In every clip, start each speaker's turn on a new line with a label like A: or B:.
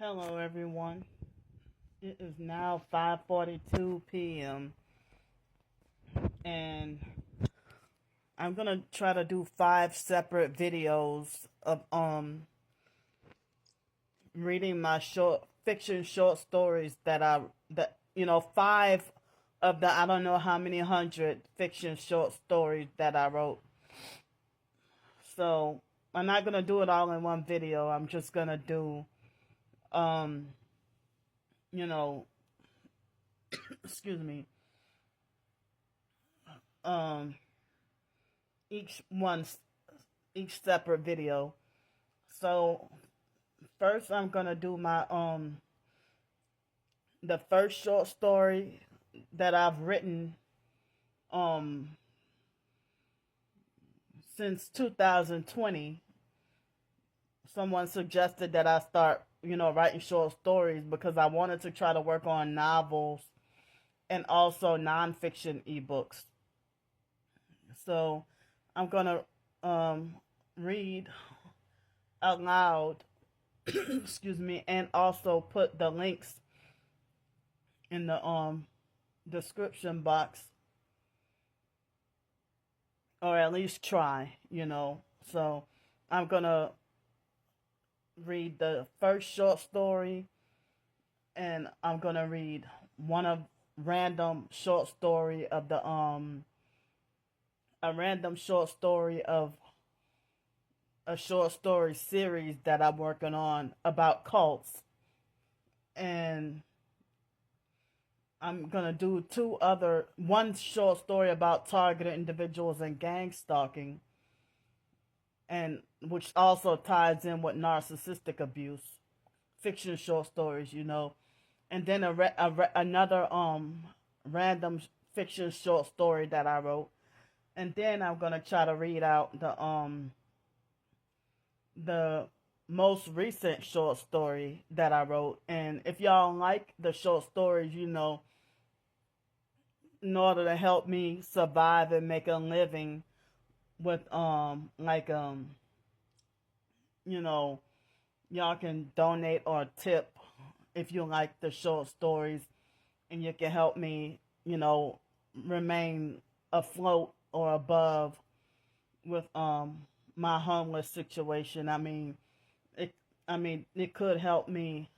A: Hello, everyone. It is now 5:42 p.m. and I'm gonna try to do 5 separate videos of reading my short fiction short stories five of the I don't know how many hundred fiction short stories that I wrote. So I'm not gonna do it all in one video. I'm just gonna do um you know excuse me um each one's each separate video. So first I'm gonna do my the first short story that I've written um since 2020. Someone suggested that I start, writing short stories because I wanted to try to work on novels and also nonfiction ebooks. So I'm gonna read out loud, excuse me, and also put the links in the description box, or at least try. So I'm gonna read the first short story, and I'm gonna read one of random short story of the a random short story of a short story series that I'm working on about cults. And I'm gonna do one short story about targeted individuals and gang stalking, and which also ties in with narcissistic abuse, fiction short stories. And then another random fiction short story that I wrote. And then I'm gonna try to read out the most recent short story that I wrote. And if y'all like the short stories, in order to help me survive and make a living with y'all can donate or tip if you like the short stories, and you can help me, remain afloat or above with my homeless situation. It could help me,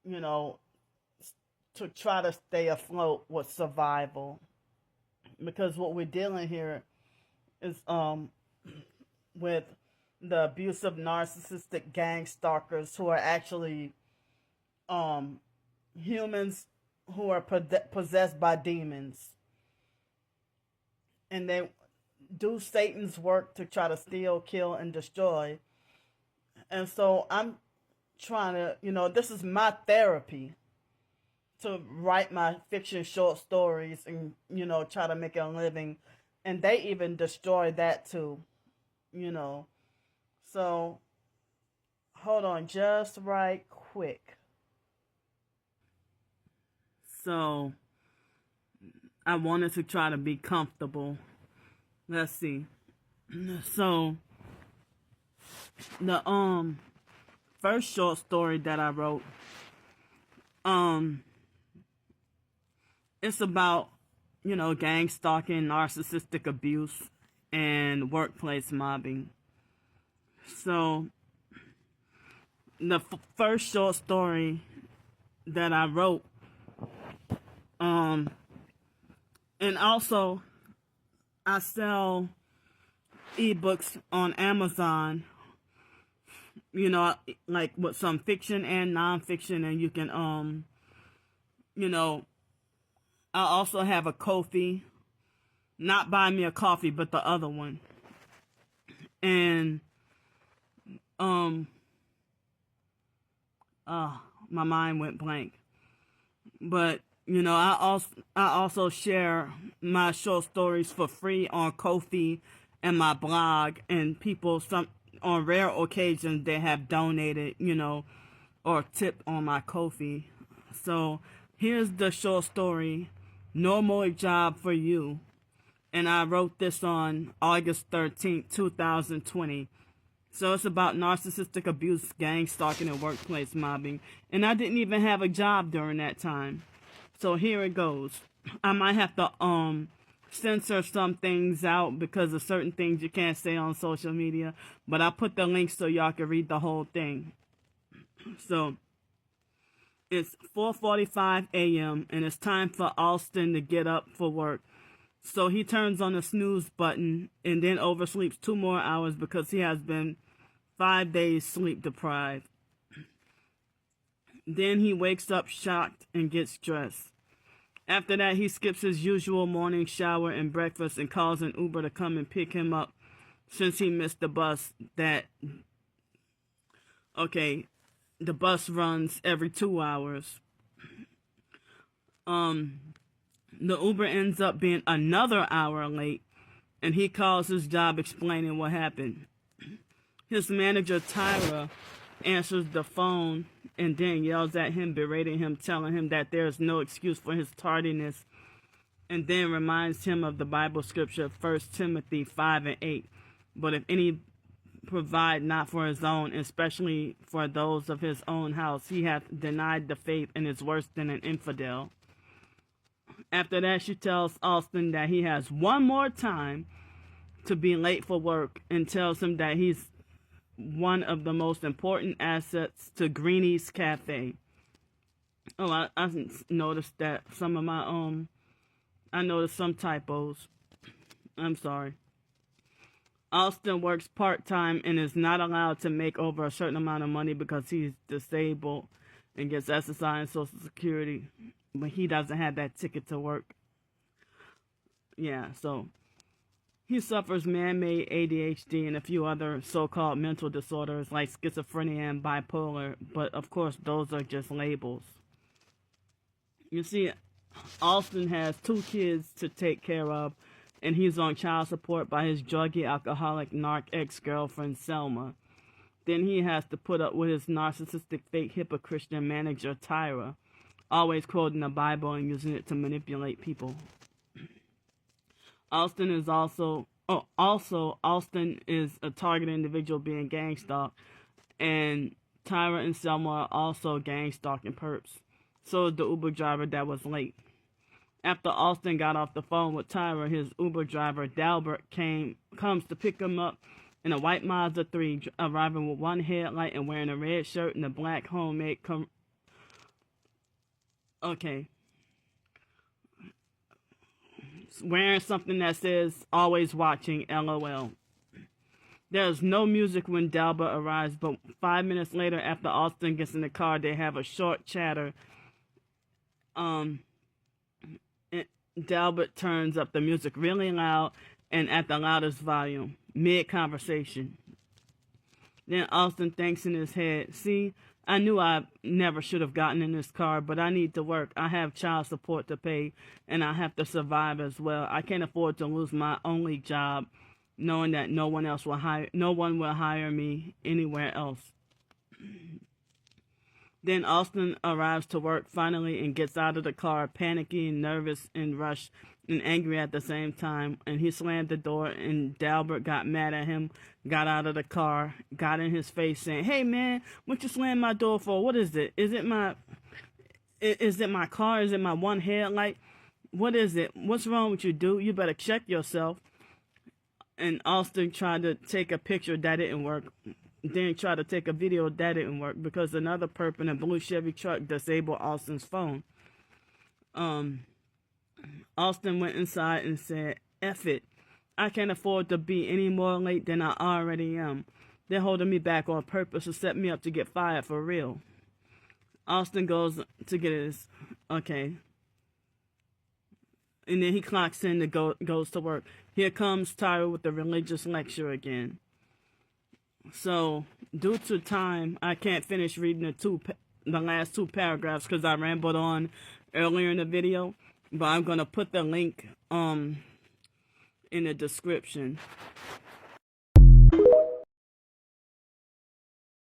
A: you know, to try to stay afloat with survival, because what we're dealing here is with the abusive narcissistic gang stalkers who are actually humans who are possessed by demons, and they do Satan's work to try to steal, kill, and destroy. And so I'm trying to, this is my therapy, to write my fiction short stories and, try to make a living. And they even destroy that too, you know. So hold on just right quick. So I wanted to try to be comfortable. Let's see. So the first short story that I wrote, it's about, gang stalking, narcissistic abuse, and workplace mobbing. So the first short story that I wrote, and also I sell ebooks on Amazon, like with some fiction and nonfiction, and you can I also have a Ko-fi, not Buy Me a Coffee, but the other one. And my mind went blank. But I also share my short stories for free on Ko-fi and my blog, and people on rare occasions they have donated, or tipped on my Ko-fi. So here's the short story, Normal Job for You. And I wrote this on August 13th, 2020. So it's about narcissistic abuse, gang stalking, and workplace mobbing. And I didn't even have a job during that time. So here it goes. I might have to censor some things out because of certain things you can't say on social media. But I put the links so y'all can read the whole thing. So it's 4:45 a.m. and it's time for Alston to get up for work. So he turns on the snooze button and then oversleeps 2 more hours because he has been 5 days sleep deprived. Then he wakes up shocked and gets dressed. After that, he skips his usual morning shower and breakfast and calls an Uber to come and pick him up since he missed the bus the bus runs every 2 hours. The Uber ends up being another hour late, and he calls his job explaining what happened. His manager, Tyra, answers the phone and then yells at him, berating him, telling him that there is no excuse for his tardiness, and then reminds him of the Bible scripture, 1 Timothy 5:8. But if any provide not for his own, especially for those of his own house, he hath denied the faith and is worse than an infidel. After that, she tells Alston that he has one more time to be late for work and tells him that he's one of the most important assets to Greenie's Cafe. Oh, I noticed that some of my, I noticed some typos. I'm sorry. Alston works part-time and is not allowed to make over a certain amount of money because he's disabled and gets SSI and Social Security. But he doesn't have that ticket to work. Yeah, so he suffers man-made ADHD and a few other so-called mental disorders like schizophrenia and bipolar. But, of course, those are just labels. You see, Alston has 2 kids to take care of, and he's on child support by his druggy, alcoholic, narc ex-girlfriend, Selma. Then he has to put up with his narcissistic, fake, hypocrite manager, Tyra, always quoting the Bible and using it to manipulate people. Alston is also Alston is a targeted individual being gang stalked, and Tyra and Selma are also gang stalking perps. So is the Uber driver that was late. After Alston got off the phone with Tyra, his Uber driver, Dalbert, comes to pick him up in a white Mazda 3, arriving with one headlight and wearing a red shirt and a black homemade wearing something that says, always watching, LOL. There's no music when Dalbert arrives, but 5 minutes later, after Alston gets in the car, they have a short chatter. Dalbert turns up the music really loud and at the loudest volume, mid-conversation. Then Alston thinks in his head, see, I knew I never should have gotten in this car, but I need to work. I have child support to pay, and I have to survive as well. I can't afford to lose my only job, knowing that no one will hire me anywhere else. Then Alston arrives to work finally and gets out of the car, panicky and nervous and rushed and angry at the same time. And he slammed the door, and Dalbert got mad at him, got out of the car, got in his face saying, hey man, what you slam my door for? What is it? Is it my car? Is it my one headlight? What is it? What's wrong with you, dude? You better check yourself. And Alston tried to take a picture, that didn't work. Then tried to take a video, that didn't work because another perp in a blue Chevy truck disabled Alston's phone. Alston went inside and said, F it. I can't afford to be any more late than I already am. They're holding me back on purpose to set me up to get fired for real. Alston goes to get his, and then he clocks in and goes to work. Here comes Tyra with the religious lecture again. So, due to time, I can't finish reading the last 2 paragraphs because I rambled on earlier in the video. But I'm going to put the link in the description.